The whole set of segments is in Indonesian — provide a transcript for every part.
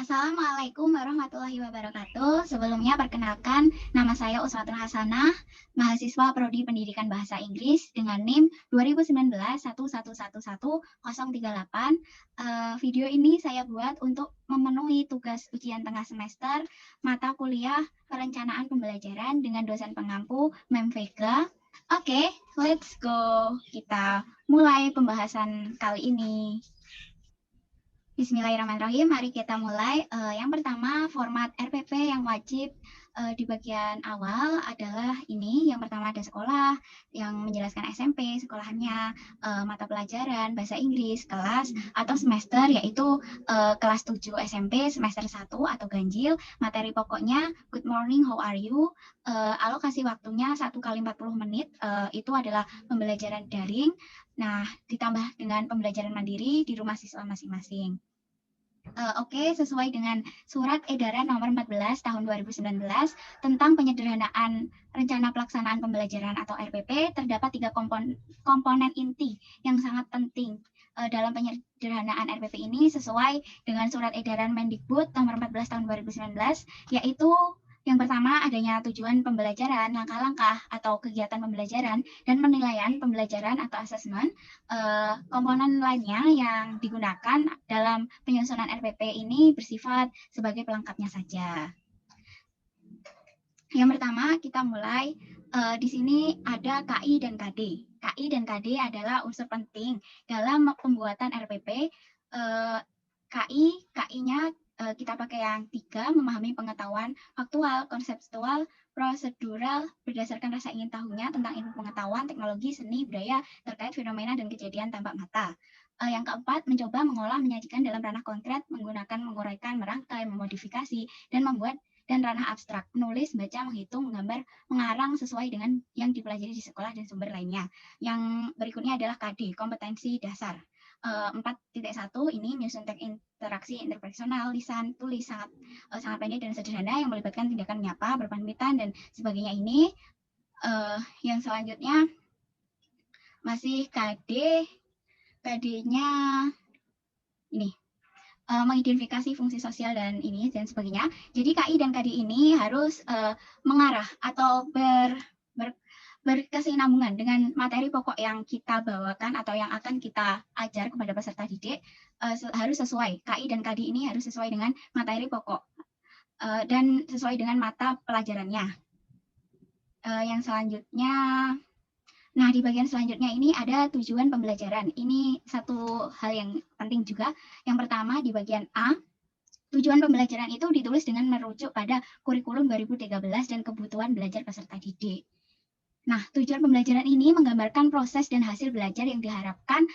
Assalamualaikum warahmatullahi wabarakatuh. Sebelumnya perkenalkan, nama saya Uswatun Hasanah, mahasiswa Prodi Pendidikan Bahasa Inggris dengan NIM 2019-1111038. Video ini saya buat untuk memenuhi tugas ujian tengah semester mata kuliah Perencanaan Pembelajaran dengan dosen pengampu Mem Vega. Oke, let's go. Kita mulai pembahasan kali ini. Bismillahirrahmanirrahim, mari kita mulai. Yang pertama, format RPP yang wajib di bagian awal adalah ini. Yang pertama ada sekolah, yang menjelaskan SMP, sekolahannya, mata pelajaran, bahasa Inggris, kelas atau semester, yaitu kelas 7 SMP, semester 1 atau ganjil. Materi pokoknya, good morning, how are you? Alokasi waktunya 1 kali 40 menit, itu adalah pembelajaran daring. Nah, ditambah dengan pembelajaran mandiri di rumah siswa masing-masing. Oke, sesuai dengan Surat Edaran Nomor 14 Tahun 2019 tentang penyederhanaan rencana pelaksanaan pembelajaran atau RPP, terdapat 3 komponen inti yang sangat penting dalam penyederhanaan RPP ini sesuai dengan Surat Edaran Mendikbud Nomor 14 Tahun 2019, yaitu yang pertama, adanya tujuan pembelajaran, langkah-langkah atau kegiatan pembelajaran, dan penilaian pembelajaran atau asesmen. Komponen lainnya yang digunakan dalam penyusunan RPP ini bersifat sebagai pelengkapnya saja. Yang pertama, kita mulai. Di sini ada KI dan KD. KI dan KD adalah unsur penting dalam pembuatan RPP. KI-nya kita pakai yang 3, memahami pengetahuan faktual, konseptual, prosedural berdasarkan rasa ingin tahunya tentang ilmu pengetahuan, teknologi, seni, budaya terkait fenomena dan kejadian tampak mata. Yang keempat, mencoba mengolah, menyajikan dalam ranah konkret, menggunakan, menguraikan, merangkai, memodifikasi, dan membuat dan ranah abstrak, menulis, baca, menghitung, menggambar, mengarang sesuai dengan yang dipelajari di sekolah dan sumber lainnya. Yang berikutnya adalah KD, kompetensi dasar. 4.1 ini menyusun teks interaksi interpersonal, lisan, tulis sangat pendek dan sederhana yang melibatkan tindakan menyapa, berpamitan dan sebagainya ini. Yang selanjutnya masih KD. KD-nya ini mengidentifikasi fungsi sosial dan ini dan sebagainya. Jadi KI dan KD ini harus mengarah atau berkesinambungan dengan materi pokok yang kita bawakan atau yang akan kita ajar kepada peserta didik. Harus sesuai, KI dan KD ini harus sesuai dengan materi pokok dan sesuai dengan mata pelajarannya. Yang selanjutnya, nah di bagian selanjutnya ini ada tujuan pembelajaran. Ini satu hal yang penting juga. Yang pertama di bagian A, tujuan pembelajaran itu ditulis dengan merujuk pada kurikulum 2013 dan kebutuhan belajar peserta didik. Nah, tujuan pembelajaran ini menggambarkan proses dan hasil belajar yang diharapkan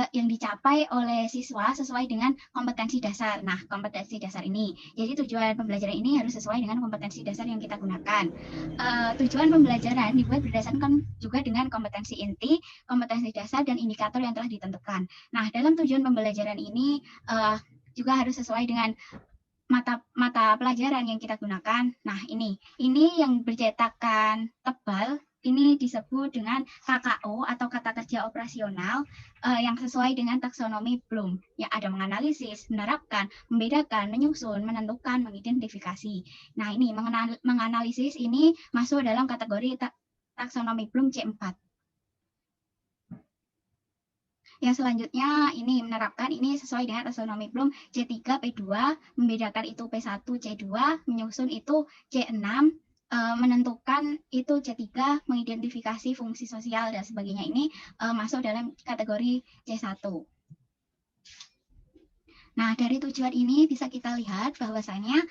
yang dicapai oleh siswa sesuai dengan kompetensi dasar. Nah, kompetensi dasar ini. Jadi tujuan pembelajaran ini harus sesuai dengan kompetensi dasar yang kita gunakan. Tujuan pembelajaran dibuat berdasarkan juga dengan kompetensi inti, kompetensi dasar, dan indikator yang telah ditentukan. Nah, dalam tujuan pembelajaran ini juga harus sesuai dengan mata pelajaran yang kita gunakan. Nah, ini yang bercetakan tebal. Ini disebut dengan KKO atau kata kerja operasional yang sesuai dengan taksonomi Bloom. Ya, ada menganalisis, menerapkan, membedakan, menyusun, menentukan, mengidentifikasi. Nah, ini menganalisis ini masuk dalam kategori taksonomi Bloom C4. Yang selanjutnya ini menerapkan, ini sesuai dengan taksonomi Bloom C3 P2, membedakan itu P1 C2, menyusun itu C6, menentukan itu C3, mengidentifikasi fungsi sosial dan sebagainya ini masuk dalam kategori C1. Nah, dari tujuan ini bisa kita lihat bahwasanya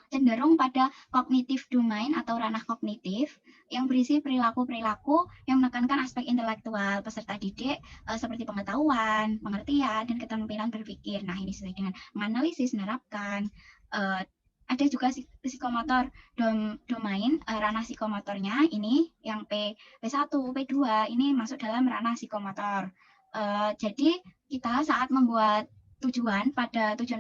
cenderung pada kognitif domain atau ranah kognitif yang berisi perilaku-perilaku yang menekankan aspek intelektual peserta didik seperti pengetahuan, pengertian, dan keterampilan berpikir. Nah, ini sesuai dengan menganalisis, menerapkan. Ada juga psikomotor domain, ranah psikomotornya ini yang P1, P2 ini masuk dalam ranah psikomotor. Jadi kita saat membuat tujuan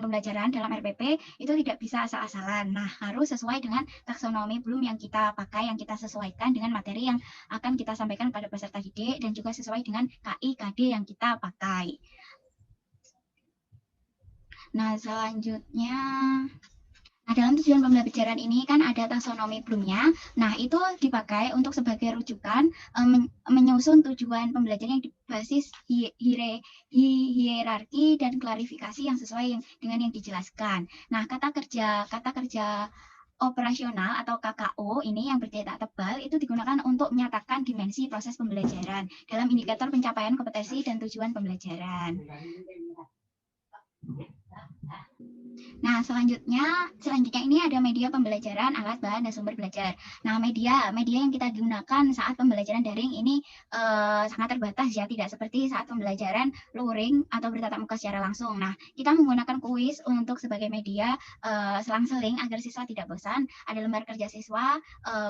pembelajaran dalam RPP itu tidak bisa asal-asalan. Nah, harus sesuai dengan taksonomi Bloom yang kita pakai, yang kita sesuaikan dengan materi yang akan kita sampaikan pada peserta didik dan juga sesuai dengan KI, KD yang kita pakai. Nah, selanjutnya, nah, dalam tujuan pembelajaran ini kan ada taksonomi Bloom-nya. Nah, itu dipakai untuk sebagai rujukan menyusun tujuan pembelajaran yang berbasis hierarki dan klarifikasi yang sesuai dengan yang dijelaskan. Nah, kata kerja operasional atau KKO ini yang bercetak tebal itu digunakan untuk menyatakan dimensi proses pembelajaran dalam indikator pencapaian kompetensi dan tujuan pembelajaran. Nah, selanjutnya ini ada media pembelajaran, alat, bahan, dan sumber belajar. Nah, media yang kita gunakan saat pembelajaran daring ini sangat terbatas ya, tidak seperti saat pembelajaran luring atau bertatap muka secara langsung. Nah, kita menggunakan kuis untuk sebagai media selang-seling agar siswa tidak bosan. Ada lembar kerja siswa,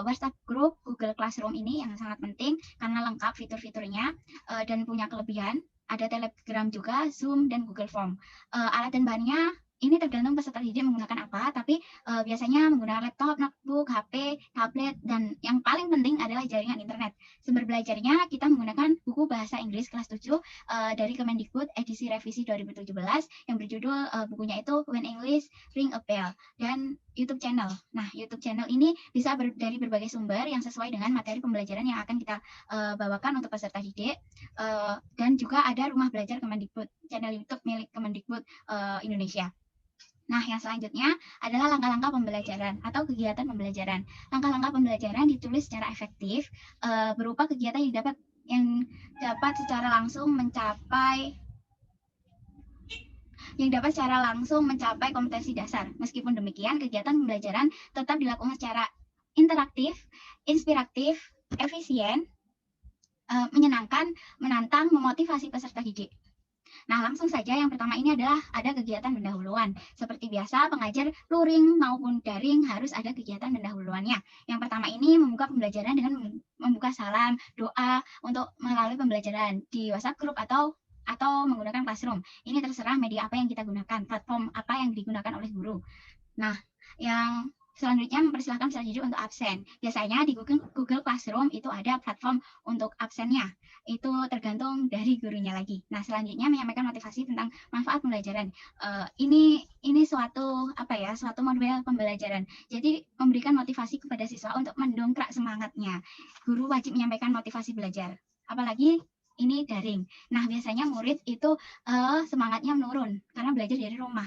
WhatsApp group, Google Classroom ini yang sangat penting karena lengkap fitur-fiturnya dan punya kelebihan. Ada Telegram juga, Zoom, dan Google Form. Alat dan bahannya ini tergantung peserta didik menggunakan apa, tapi biasanya menggunakan laptop, notebook, HP, tablet, dan yang paling penting adalah jaringan internet. Sumber belajarnya kita menggunakan buku bahasa Inggris kelas 7 dari Kemendikbud edisi revisi 2017 yang berjudul bukunya itu When English Ring a Bell, dan YouTube channel. Nah, YouTube channel ini bisa dari berbagai sumber yang sesuai dengan materi pembelajaran yang akan kita bawakan untuk peserta didik, dan juga ada rumah belajar Kemendikbud, channel YouTube milik Kemendikbud Indonesia. Nah, yang selanjutnya adalah langkah-langkah pembelajaran atau kegiatan pembelajaran. Langkah-langkah pembelajaran ditulis secara efektif berupa kegiatan yang dapat secara langsung mencapai kompetensi dasar. Meskipun demikian, kegiatan pembelajaran tetap dilakukan secara interaktif, inspiratif, efisien, menyenangkan, menantang, memotivasi peserta didik. Nah, langsung saja yang pertama ini adalah ada kegiatan pendahuluan. Seperti biasa, pengajar luring maupun daring harus ada kegiatan pendahuluannya. Yang pertama ini membuka pembelajaran dengan membuka salam, doa untuk melalui pembelajaran di WhatsApp group atau menggunakan Classroom. Ini terserah media apa yang kita gunakan, platform apa yang digunakan oleh guru. Nah, yang selanjutnya mempersilahkan peserta didik untuk absen. Biasanya di Google Classroom itu ada platform untuk absennya. Itu tergantung dari gurunya lagi. Nah, selanjutnya menyampaikan motivasi tentang manfaat pembelajaran. Ini suatu model pembelajaran. Jadi memberikan motivasi kepada siswa untuk mendongkrak semangatnya. Guru wajib menyampaikan motivasi belajar. Apalagi ini daring. Nah, biasanya murid itu semangatnya menurun karena belajar dari rumah.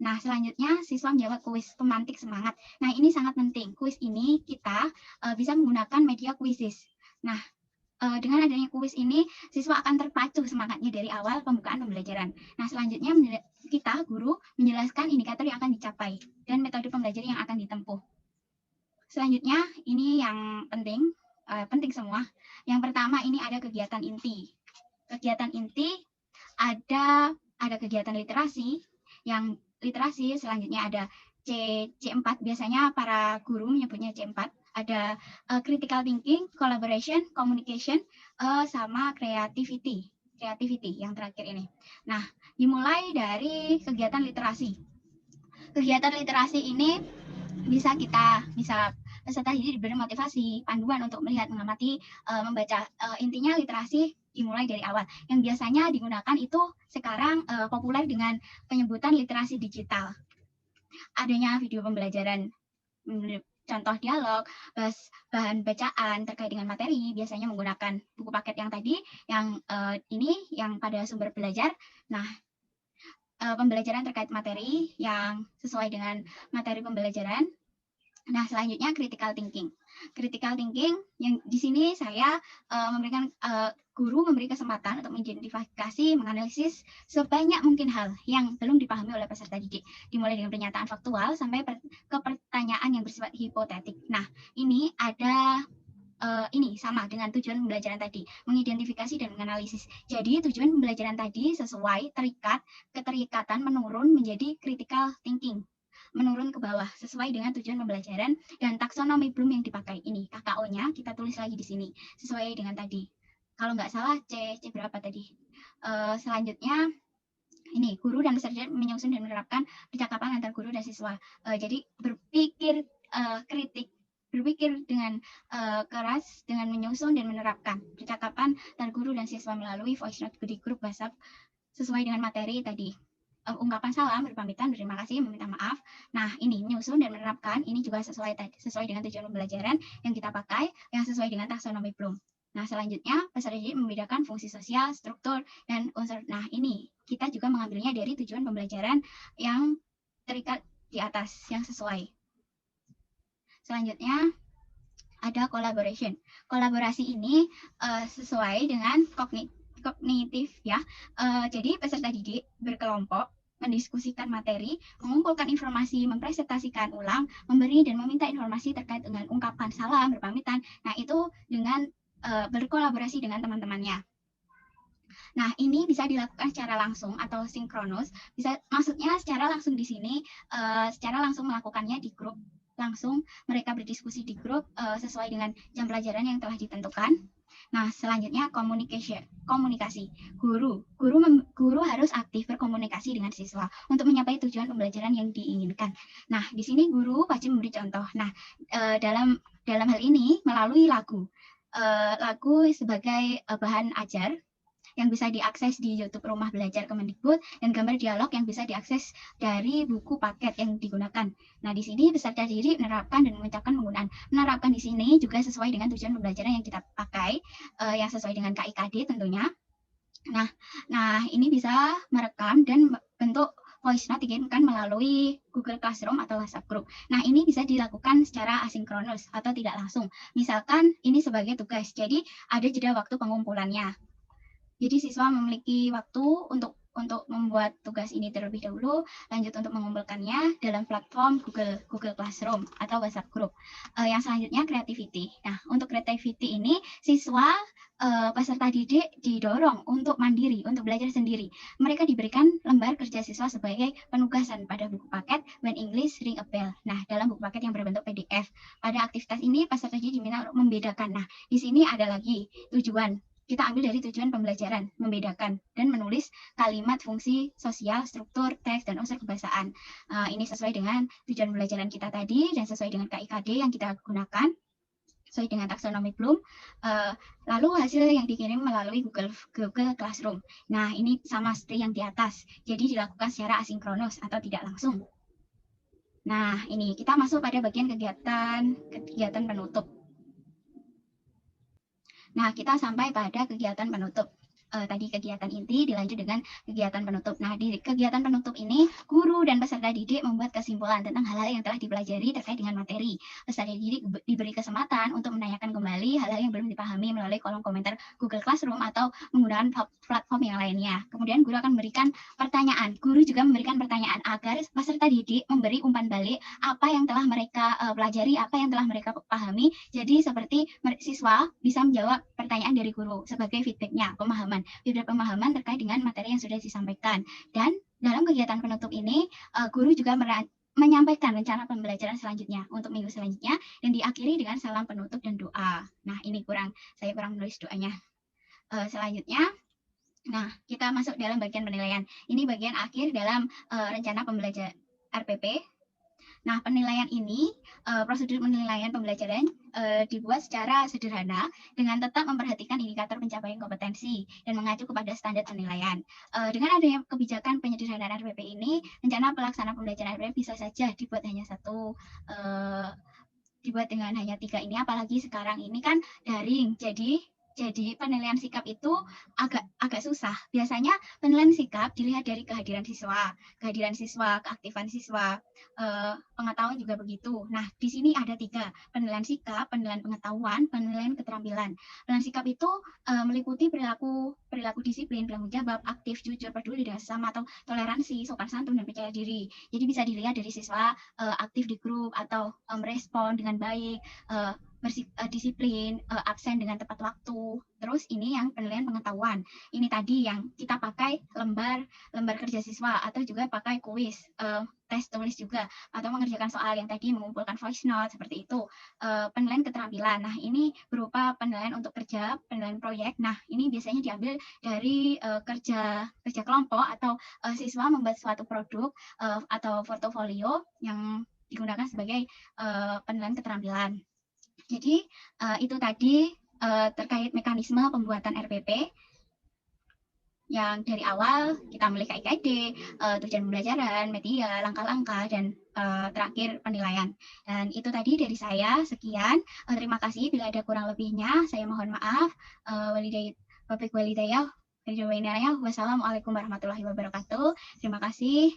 Nah, selanjutnya siswa menjawab kuis pemantik semangat. Nah, ini sangat penting. Kuis ini kita bisa menggunakan media kuisis. Nah, dengan adanya kuis ini, siswa akan terpacu semangatnya dari awal pembukaan pembelajaran. Nah, selanjutnya kita, guru, menjelaskan indikator yang akan dicapai dan metode pembelajaran yang akan ditempuh. Selanjutnya, ini yang penting semua. Yang pertama, ini ada kegiatan inti. Kegiatan inti ada kegiatan literasi, yang literasi selanjutnya ada C4, biasanya para guru menyebutnya C4, ada critical thinking, collaboration, communication, sama creativity yang terakhir ini. Nah, dimulai dari kegiatan literasi. Kegiatan literasi ini bisa peserta didik diberi motivasi, panduan untuk melihat, mengamati, membaca. Intinya literasi dimulai dari awal. Yang biasanya digunakan itu sekarang populer dengan penyebutan literasi digital. Adanya video pembelajaran, contoh dialog, bahan bacaan terkait dengan materi, biasanya menggunakan buku paket yang tadi, yang ini yang pada sumber belajar. Nah, pembelajaran terkait materi yang sesuai dengan materi pembelajaran. Nah, selanjutnya critical thinking. Critical thinking yang di sini saya memberikan guru memberi kesempatan untuk mengidentifikasi, menganalisis sebanyak mungkin hal yang belum dipahami oleh peserta didik, dimulai dengan pernyataan faktual sampai ke pertanyaan yang bersifat hipotetik. Nah, ini ada ini sama dengan tujuan pembelajaran tadi, mengidentifikasi dan menganalisis. Jadi tujuan pembelajaran tadi sesuai keterikatan menurun menjadi critical thinking, menurun ke bawah sesuai dengan tujuan pembelajaran dan taksonomi Bloom yang dipakai ini. KKO-nya kita tulis lagi di sini sesuai dengan tadi. Kalau nggak salah C berapa tadi? Selanjutnya ini guru dan peserta menyusun dan menerapkan percakapan antar guru dan siswa. Jadi berpikir dengan keras dengan menyusun dan menerapkan percakapan antar guru dan siswa melalui voice note di grup WhatsApp sesuai dengan materi tadi. ungkapan salam, berpamitan, berterima kasih, meminta maaf. Nah, ini menyusun dan menerapkan ini juga sesuai dengan tujuan pembelajaran yang kita pakai, yang sesuai dengan taksonomi Bloom. Nah, selanjutnya peserta didik membedakan fungsi sosial, struktur, dan unsur. Nah, ini kita juga mengambilnya dari tujuan pembelajaran yang terikat di atas, yang sesuai. Selanjutnya ada collaboration. Kolaborasi ini sesuai dengan kognitif ya. Jadi peserta didik berkelompok mendiskusikan materi, mengumpulkan informasi, mempresentasikan ulang, memberi dan meminta informasi terkait dengan ungkapan salam, berpamitan. Nah, itu dengan berkolaborasi dengan teman-temannya. Nah, ini bisa dilakukan secara langsung atau sinkronus. Maksudnya secara langsung di sini, secara langsung melakukannya di grup. Langsung mereka berdiskusi di grup sesuai dengan jam pelajaran yang telah ditentukan. Nah, selanjutnya komunikasi. Guru harus aktif berkomunikasi dengan siswa untuk mencapai tujuan pembelajaran yang diinginkan. Nah, di sini guru wajib memberi contoh. Nah, dalam hal ini melalui lagu. Lagu sebagai bahan ajar yang bisa diakses di YouTube Rumah Belajar Kemendikbud, dan gambar dialog yang bisa diakses dari buku paket yang digunakan. Nah, di sini peserta didik menerapkan dan mengucapkan penggunaan. Menerapkan di sini juga sesuai dengan tujuan pembelajaran yang kita pakai, yang sesuai dengan KIKD tentunya. Nah, ini bisa merekam dan bentuk voice note dikirimkan melalui Google Classroom atau WhatsApp Group. Nah, ini bisa dilakukan secara asinkronus atau tidak langsung. Misalkan ini sebagai tugas, jadi ada jeda waktu pengumpulannya. Jadi siswa memiliki waktu untuk membuat tugas ini terlebih dahulu, lanjut untuk mengumpulkannya dalam platform Google Classroom atau WhatsApp Group. Yang selanjutnya creativity. Nah, untuk creativity ini siswa peserta didik didorong untuk mandiri, untuk belajar sendiri. Mereka diberikan lembar kerja siswa sebagai penugasan pada buku paket When English Ring a Bell. Nah, dalam buku paket yang berbentuk PDF. Pada aktivitas ini peserta didik diminta untuk membedakan. Nah, di sini ada lagi tujuan. Kita ambil dari tujuan pembelajaran, membedakan dan menulis kalimat fungsi sosial, struktur, teks, dan unsur kebahasaan. Ini sesuai dengan tujuan pembelajaran kita tadi dan sesuai dengan KIKD yang kita gunakan, sesuai dengan taksonomi Bloom. Lalu hasil yang dikirim melalui Google Classroom. Nah, ini sama seperti yang di atas, jadi dilakukan secara asinkronus atau tidak langsung. Nah, ini kita masuk pada bagian kegiatan penutup. Nah, kita sampai pada kegiatan penutup. Tadi kegiatan inti dilanjut dengan kegiatan penutup. Nah, di kegiatan penutup ini, guru dan peserta didik membuat kesimpulan tentang hal-hal yang telah dipelajari terkait dengan materi. Peserta didik diberi kesempatan untuk menanyakan kembali hal-hal yang belum dipahami melalui kolom komentar Google Classroom atau menggunakan platform yang lainnya. Kemudian guru akan memberikan pertanyaan. Guru juga memberikan pertanyaan agar peserta didik memberi umpan balik apa yang telah mereka pelajari, apa yang telah mereka pahami. Jadi seperti siswa bisa menjawab pertanyaan dari guru sebagai feedback pemahaman terkait dengan materi yang sudah disampaikan. Dan dalam kegiatan penutup ini, guru juga menyampaikan rencana pembelajaran selanjutnya untuk minggu selanjutnya dan diakhiri dengan salam penutup dan doa. Nah, ini saya kurang menulis doanya. Selanjutnya, nah, kita masuk dalam bagian penilaian. Ini bagian akhir dalam rencana pembelajaran RPP. Nah, penilaian ini, prosedur penilaian pembelajaran dibuat secara sederhana dengan tetap memperhatikan indikator pencapaian kompetensi dan mengacu kepada standar penilaian. Dengan adanya kebijakan penyederhanaan RPP ini, rencana pelaksana pembelajaran RPP bisa saja dibuat hanya dibuat dengan hanya 3 ini, apalagi sekarang ini kan daring, jadi penilaian sikap itu agak susah. Biasanya penilaian sikap dilihat dari kehadiran siswa, keaktifan siswa, pengetahuan juga begitu. Nah, di sini ada 3, penilaian sikap, penilaian pengetahuan, penilaian keterampilan. Penilaian sikap itu meliputi perilaku disiplin, bertanggung jawab, aktif, jujur, peduli dengan sesama, atau toleransi, sopan santun, dan percaya diri. Jadi bisa dilihat dari siswa aktif di grup atau merespon dengan baik, disiplin, absen dengan tepat waktu. Terus ini yang penilaian pengetahuan. Ini tadi yang kita pakai lembar kerja siswa atau juga pakai kuis, tes tulis juga, atau mengerjakan soal yang tadi mengumpulkan voice note seperti itu. Penilaian keterampilan. Nah, ini berupa penilaian untuk kerja, penilaian proyek. Nah, ini biasanya diambil dari kerja kelompok atau siswa membuat suatu produk atau portofolio yang digunakan sebagai penilaian keterampilan. Jadi itu tadi terkait mekanisme pembuatan RPP. yang dari awal kita mulai KIKD, tujuan pembelajaran, media, langkah-langkah, dan terakhir penilaian. Dan itu tadi dari saya, sekian. Terima kasih, bila ada kurang lebihnya, saya mohon maaf. Wabik walidayah, wassalamualaikum warahmatullahi wabarakatuh. Terima kasih.